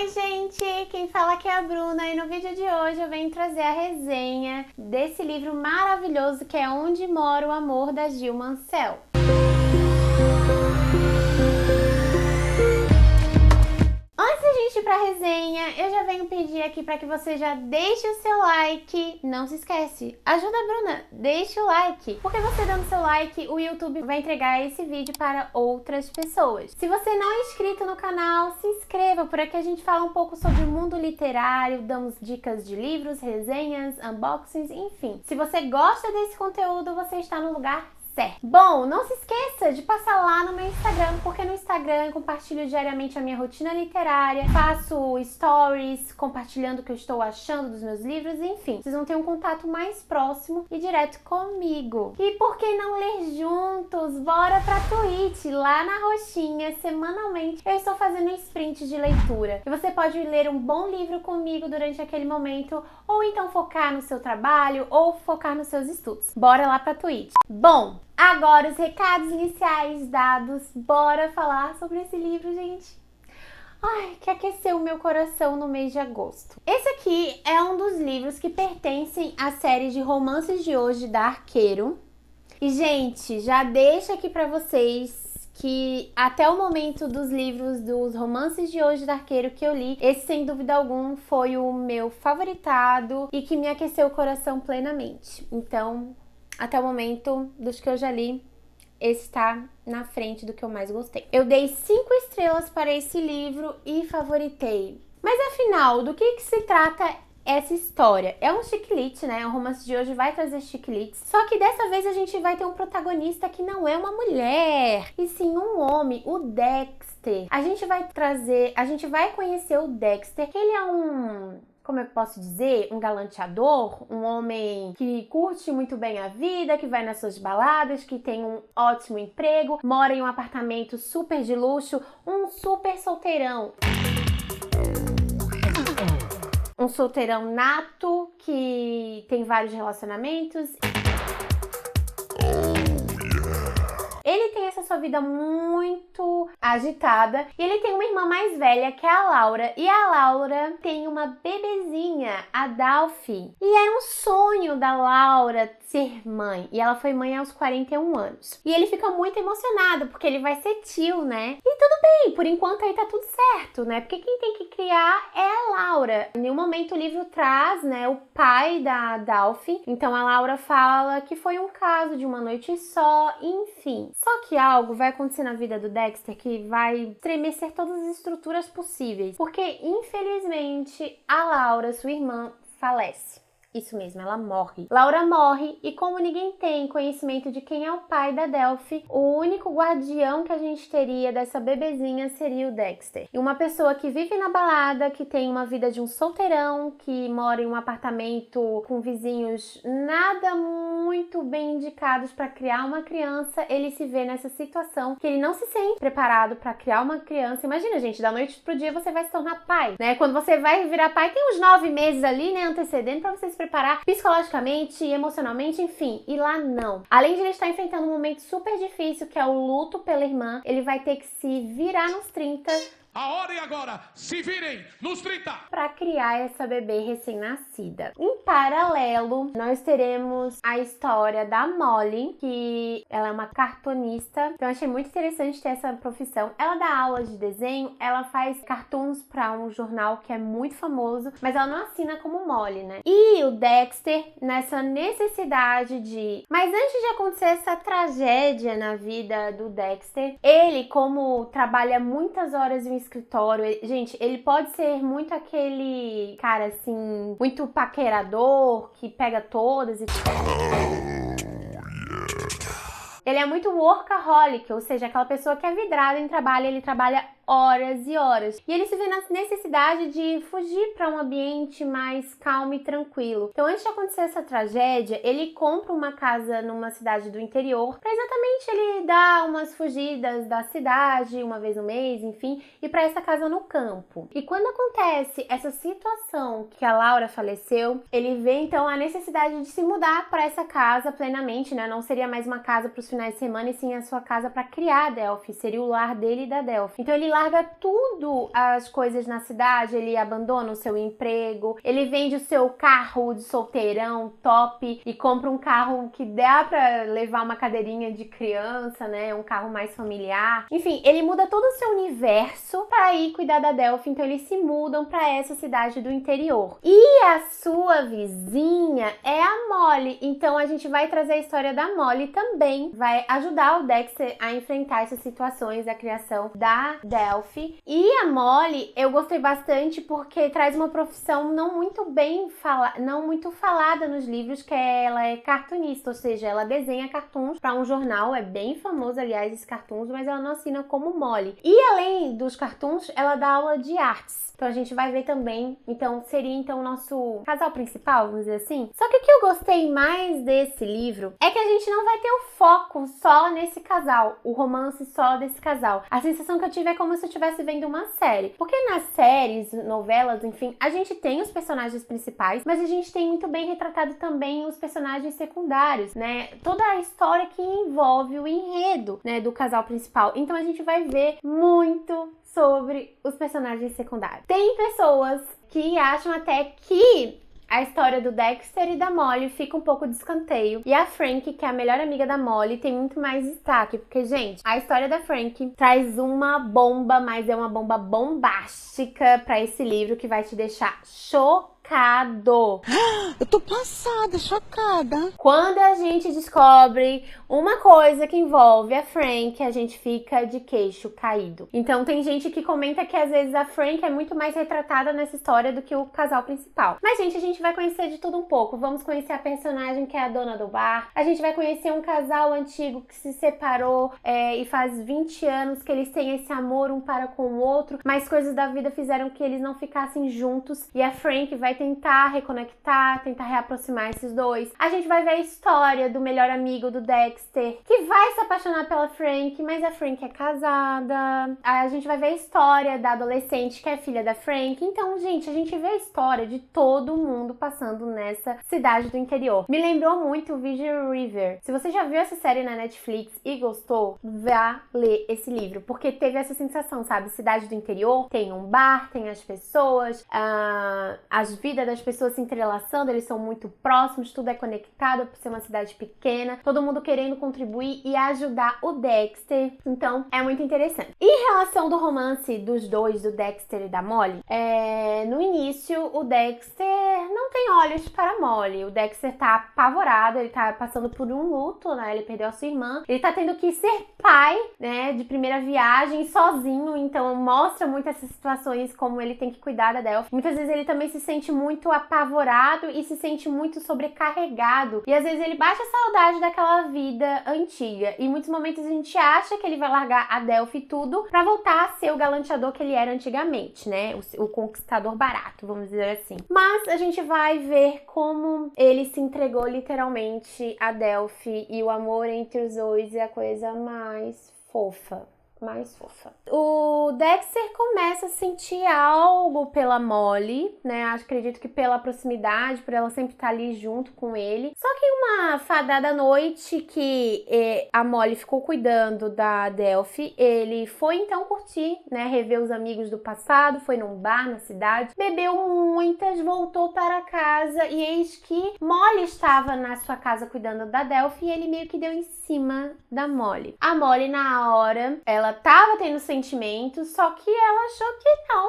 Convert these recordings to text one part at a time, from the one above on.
Oi, gente! Quem fala aqui é a Bruna e no vídeo de hoje eu venho trazer a resenha desse livro maravilhoso que é Onde Mora o Amor, da Gil Mansell. Antes da gente ir pra resenha, eu já venho pedir aqui para que você já deixe o seu like. Não se esquece, ajuda a Bruna, deixe o like. Porque você dando seu like, o YouTube vai entregar esse vídeo para outras pessoas. Se você não é inscrito no canal, se inscreva, por aqui a gente fala um pouco sobre o mundo literário, damos dicas de livros, resenhas, unboxings, enfim. Se você gosta desse conteúdo, você está no lugar certo. Bom, não se esqueça de passar lá no meu Instagram, porque no Instagram eu compartilho diariamente a minha rotina literária, faço stories compartilhando o que eu estou achando dos meus livros, enfim, vocês vão ter um contato mais próximo e direto comigo. E por que não ler juntos? Bora pra Twitch, lá na roxinha, semanalmente eu estou fazendo um sprint de leitura. E você pode ler um bom livro comigo durante aquele momento, ou então focar no seu trabalho, ou focar nos seus estudos. Bora lá pra Twitch. Bom, agora os recados iniciais dados, bora falar sobre esse livro, gente. Ai, que aqueceu o meu coração no mês de agosto. Esse aqui é um dos livros que pertencem à série de romances de hoje da Arqueiro. E, gente, já deixo aqui pra vocês que até o momento dos livros dos romances de hoje da Arqueiro que eu li, esse sem dúvida alguma foi o meu favoritado e que me aqueceu o coração plenamente. Então, até o momento dos que eu já li, esse está na frente do que eu mais gostei. Eu dei 5 estrelas para esse livro e favoritei. Mas afinal, do que se trata essa história? É um chick-lit, né? O romance de hoje vai trazer chick-lits. Só que dessa vez a gente vai ter um protagonista que não é uma mulher, e sim um homem, o Dexter. A gente vai conhecer o Dexter, que ele é como eu posso dizer, um galanteador, um homem que curte muito bem a vida, que vai nas suas baladas, que tem um ótimo emprego, mora em um apartamento super de luxo, um super solteirão. Um solteirão nato, que tem vários relacionamentos. Ele tem essa sua vida muito agitada e ele tem uma irmã mais velha que é a Laura, e a Laura tem uma bebezinha, a Dalphi, e era um sonho da Laura ser mãe, e ela foi mãe aos 41 anos. E ele fica muito emocionado porque ele vai ser tio, né? E tudo bem, por enquanto aí tá tudo certo, né? Porque quem tem que criar é a Laura. Em nenhum momento o livro traz, né, o pai da Dalphi, então a Laura fala que foi um caso de uma noite só, enfim. Só que algo vai acontecer na vida do Dexter que vai estremecer todas as estruturas possíveis, porque infelizmente a Laura, sua irmã, falece. Isso mesmo, ela morre. Laura morre e como ninguém tem conhecimento de quem é o pai da Dalphi, o único guardião que a gente teria dessa bebezinha seria o Dexter. E uma pessoa que vive na balada, que tem uma vida de um solteirão, que mora em um apartamento com vizinhos nada muito bem indicados para criar uma criança, ele se vê nessa situação que ele não se sente preparado para criar uma criança. Imagina, gente, da noite pro dia você vai se tornar pai, né? Quando você vai virar pai, tem uns 9 meses ali, né, antecedendo para você se preparar psicologicamente, emocionalmente, enfim. E lá não. Além de ele estar enfrentando um momento super difícil, que é o luto pela irmã, ele vai ter que se virar nos 30. A hora e agora, se virem nos 30! Para criar essa bebê recém-nascida. Em paralelo, nós teremos a história da Molly, que ela é uma cartunista. Então eu achei muito interessante ter essa profissão. Ela dá aulas de desenho, ela faz cartoons para um jornal que é muito famoso, mas ela não assina como Molly, né? E o Dexter, nessa necessidade de... Mas antes de acontecer essa tragédia na vida do Dexter, ele, como trabalha muitas horas em escritório, gente, ele pode ser muito aquele cara assim, muito paquerador, que pega todas e ele é muito workaholic, ou seja, aquela pessoa que é vidrada em trabalho, ele trabalha horas e horas. E ele se vê na necessidade de fugir para um ambiente mais calmo e tranquilo. Então, antes de acontecer essa tragédia, ele compra uma casa numa cidade do interior para exatamente ele dar umas fugidas da cidade uma vez no mês, enfim, e para essa casa no campo. E quando acontece essa situação que a Laura faleceu, ele vê então a necessidade de se mudar para essa casa plenamente, né? Não seria mais uma casa para os finais de semana, e sim a sua casa para criar a Delphi, seria o lar dele e da Delphi. Então ele larga tudo, as coisas na cidade, ele abandona o seu emprego, ele vende o seu carro de solteirão top e compra um carro que dá pra levar uma cadeirinha de criança, né? Um carro mais familiar. Enfim, ele muda todo o seu universo para ir cuidar da Delphi, então eles se mudam para essa cidade do interior. E a sua vizinha é a Molly, então a gente vai trazer a história da Molly também, vai ajudar o Dexter a enfrentar essas situações da criação da Delphi. E a Molly, eu gostei bastante porque traz uma profissão não muito falada nos livros, que ela é cartunista, ou seja, ela desenha cartoons para um jornal, é bem famoso, aliás, esses cartoons, mas ela não assina como Molly. E além dos cartoons, ela dá aula de artes. Então a gente vai ver também, então seria o nosso casal principal, vamos dizer assim. Só que o que eu gostei mais desse livro é que a gente não vai ter o foco só nesse casal, o romance só desse casal. A sensação que eu tive é como se eu estivesse vendo uma série. Porque nas séries, novelas, enfim, a gente tem os personagens principais, mas a gente tem muito bem retratado também os personagens secundários, né? Toda a história que envolve o enredo, né, do casal principal. Então a gente vai ver muito sobre os personagens secundários. Tem pessoas que acham até que a história do Dexter e da Molly fica um pouco de escanteio. E a Frank, que é a melhor amiga da Molly, tem muito mais destaque. Porque, gente, a história da Frank traz uma bomba, mas é uma bomba bombástica pra esse livro que vai te deixar chocado. Eu tô passada, chocada. Quando a gente descobre uma coisa que envolve a Frank, a gente fica de queixo caído. Então tem gente que comenta que às vezes a Frank é muito mais retratada nessa história do que o casal principal. Mas, gente, a gente vai conhecer de tudo um pouco. Vamos conhecer a personagem que é a dona do bar. A gente vai conhecer um casal antigo que se separou e faz 20 anos que eles têm esse amor um para com o outro, mas coisas da vida fizeram que eles não ficassem juntos. E a Frank vai tentar reconectar, tentar reaproximar esses dois. A gente vai ver a história do melhor amigo do Dexter, que vai se apaixonar pela Frank, mas a Frank é casada. A gente vai ver a história da adolescente, que é filha da Frank. Então, gente, a gente vê a história de todo mundo passando nessa cidade do interior. Me lembrou muito o Virgin River. Se você já viu essa série na Netflix e gostou, vá ler esse livro, porque teve essa sensação, sabe? Cidade do interior, tem um bar, tem as pessoas, as vidas das pessoas se entrelaçando, eles são muito próximos, tudo é conectado por ser uma cidade pequena, todo mundo querendo contribuir e ajudar o Dexter. Então, é muito interessante. Em relação do romance dos dois, do Dexter e da Molly, no início, o Dexter não tem olhos para a Molly. O Dexter tá apavorado, ele tá passando por um luto, né? Ele perdeu a sua irmã. Ele tá tendo que ser pai, né? De primeira viagem, sozinho. Então, mostra muito essas situações, como ele tem que cuidar da Delphi. Muitas vezes ele também se sente muito apavorado e se sente muito sobrecarregado. E às vezes ele bate a saudade daquela vida antiga. E em muitos momentos a gente acha que ele vai largar a Delphi e tudo pra voltar a ser o galanteador que ele era antigamente, né? O conquistador barato, vamos dizer assim. Mas a gente vai ver como ele se entregou literalmente a Delphi e o amor entre os dois é a coisa mais fofa. O Dexter começa a sentir algo pela Molly, né? Acredito que pela proximidade, por ela sempre estar ali junto com ele. Só que uma fadada noite que a Molly ficou cuidando da Delphi, ele foi então curtir, né? Rever os amigos do passado, foi num bar na cidade, bebeu muitas, voltou para casa e eis que Molly estava na sua casa cuidando da Delphi e ele meio que deu em cima da Molly. A Molly, na hora, ela tava tendo sentimentos, só que ela achou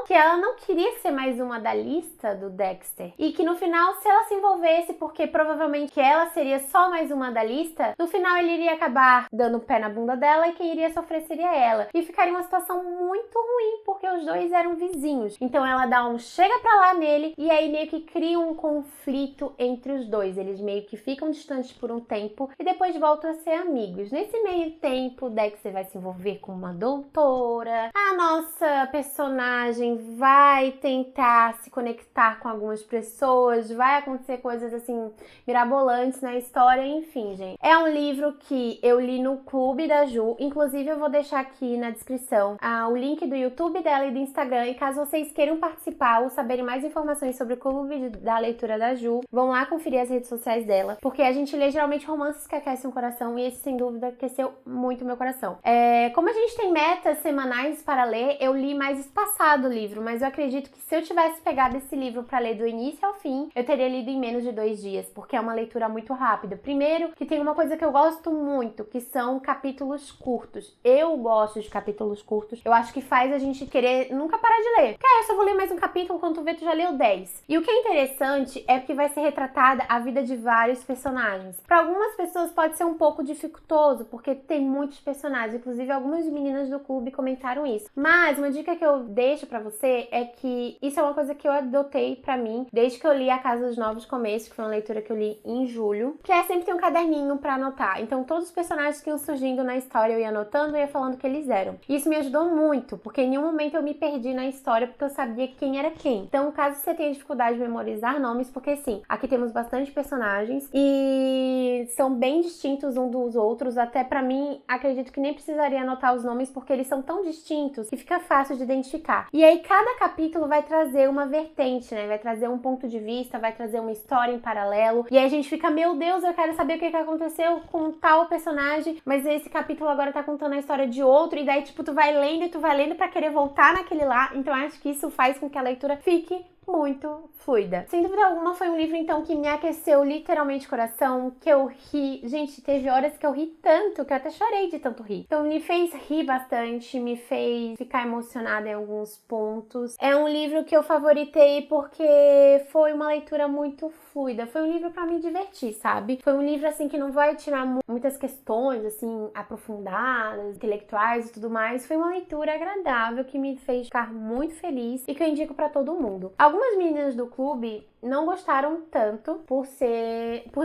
que ela não queria ser mais uma da lista do Dexter. E que no final, se ela se envolvesse, porque provavelmente que ela seria só mais uma da lista, no final ele iria acabar dando o pé na bunda dela e quem iria sofrer seria ela. E ficaria uma situação muito ruim, porque os dois eram vizinhos. Então ela dá um chega pra lá nele e aí meio que cria um conflito entre os dois. Eles meio que ficam distantes por um tempo e depois voltam a ser amigos. Nesse meio tempo, Dexter vai se envolver com uma doutora. A nossa personagem vai tentar se conectar com algumas pessoas. Vai acontecer coisas assim mirabolantes na história. Enfim, gente. É um livro que eu li no Clube da Ju. Inclusive, eu vou deixar aqui na descrição o link do YouTube dela e do Instagram. E caso vocês queiram participar ou saberem mais informações sobre o Clube da Leitura da Ju, vão lá conferir as redes sociais dela. Porque a gente lê geralmente romances que aquecem o coração. E esse, sem dúvida, aqueceu muito meu coração. Como a gente existem metas semanais para ler, eu li mais espaçado o livro, mas eu acredito que se eu tivesse pegado esse livro para ler do início ao fim, eu teria lido em menos de 2 dias, porque é uma leitura muito rápida. Primeiro, que tem uma coisa que eu gosto muito, que são capítulos curtos. Eu gosto de capítulos curtos, eu acho que faz a gente querer nunca parar de ler. Porque eu só vou ler mais um capítulo, quando tu vê, tu já leu 10. E o que é interessante é que vai ser retratada a vida de vários personagens. Para algumas pessoas pode ser um pouco dificultoso, porque tem muitos personagens, inclusive algumas meninas do clube comentaram isso. Mas uma dica que eu deixo pra você é que isso é uma coisa que eu adotei pra mim desde que eu li A Casa dos Novos Começos, que foi uma leitura que eu li em julho, que é sempre ter um caderninho pra anotar. Então todos os personagens que iam surgindo na história eu ia anotando e ia falando o que eles eram. E isso me ajudou muito, porque em nenhum momento eu me perdi na história, porque eu sabia quem era quem. Então caso você tenha dificuldade de memorizar nomes, porque sim, aqui temos bastante personagens e são bem distintos uns dos outros, até pra mim, acredito que nem precisaria anotar os nomes, porque eles são tão distintos que fica fácil de identificar. E aí cada capítulo vai trazer uma vertente, né? Vai trazer um ponto de vista, vai trazer uma história em paralelo. E aí a gente fica, meu Deus, eu quero saber o que aconteceu com tal personagem, mas esse capítulo agora tá contando a história de outro, e daí tipo, tu vai lendo pra querer voltar naquele lá. Então acho que isso faz com que a leitura fique muito fluida. Sem dúvida alguma, foi um livro, então, que me aqueceu literalmente o coração, que eu ri. Gente, teve horas que eu ri tanto, que eu até chorei de tanto rir. Então, me fez rir bastante, me fez ficar emocionada em alguns pontos. É um livro que eu favoritei porque foi uma leitura muito fluida. Foi um livro pra me divertir, sabe? Foi um livro, assim, que não vai tirar muitas questões, assim, aprofundadas, intelectuais e tudo mais. Foi uma leitura agradável que me fez ficar muito feliz e que eu indico pra todo mundo. Algumas meninas do clube não gostaram tanto por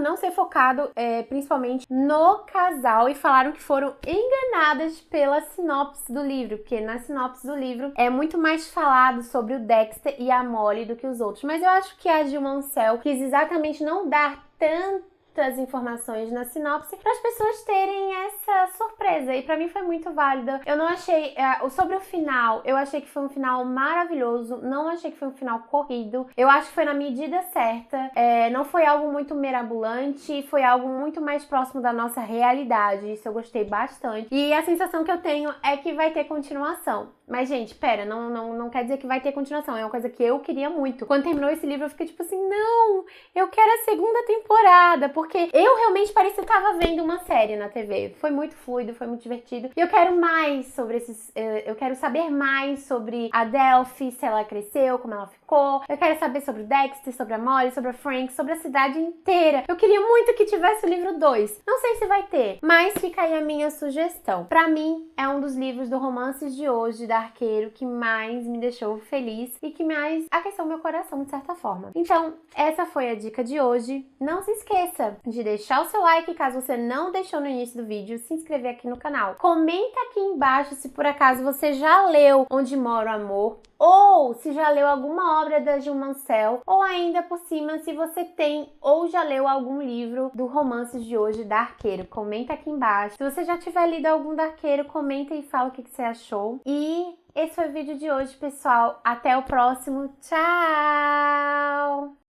não ser focado principalmente no casal, e falaram que foram enganadas pela sinopse do livro, porque na sinopse do livro é muito mais falado sobre o Dexter e a Molly do que os outros. Mas eu acho que a Gil Mansell quis exatamente não dar tantas informações na sinopse para as pessoas terem essa surpresa, e para mim foi muito válida. Eu não achei, sobre o final, eu achei que foi um final maravilhoso, não achei que foi um final corrido, eu acho que foi na medida certa, não foi algo muito mirabolante, foi algo muito mais próximo da nossa realidade, isso eu gostei bastante, e a sensação que eu tenho é que vai ter continuação. Mas, gente, pera, não quer dizer que vai ter continuação, é uma coisa que eu queria muito. Quando terminou esse livro, eu fiquei tipo assim, não, eu quero a segunda temporada, porque eu realmente parecia que tava vendo uma série na TV. Foi muito fluido, foi muito divertido. E eu quero mais sobre eu quero saber mais sobre a Delphi, se ela cresceu, como ela ficou. Eu quero saber sobre o Dexter, sobre a Molly, sobre a Frank, sobre a cidade inteira. Eu queria muito que tivesse o livro 2. Não sei se vai ter, mas fica aí a minha sugestão. Pra mim, é um dos livros do Romances de Hoje, da Arqueiro, que mais me deixou feliz e que mais aqueceu meu coração, de certa forma. Então, essa foi a dica de hoje. Não se esqueça de deixar o seu like, caso você não deixou no início do vídeo, se inscrever aqui no canal. Comenta aqui embaixo se por acaso você já leu Onde Mora o Amor, ou se já leu alguma obra da Gil Mansell, ou ainda por cima se você tem ou já leu algum livro do Romances de Hoje, da Arqueiro. Comenta aqui embaixo. Se você já tiver lido algum da Arqueiro, comenta e fala o que você achou. E esse foi o vídeo de hoje, pessoal. Até o próximo. Tchau!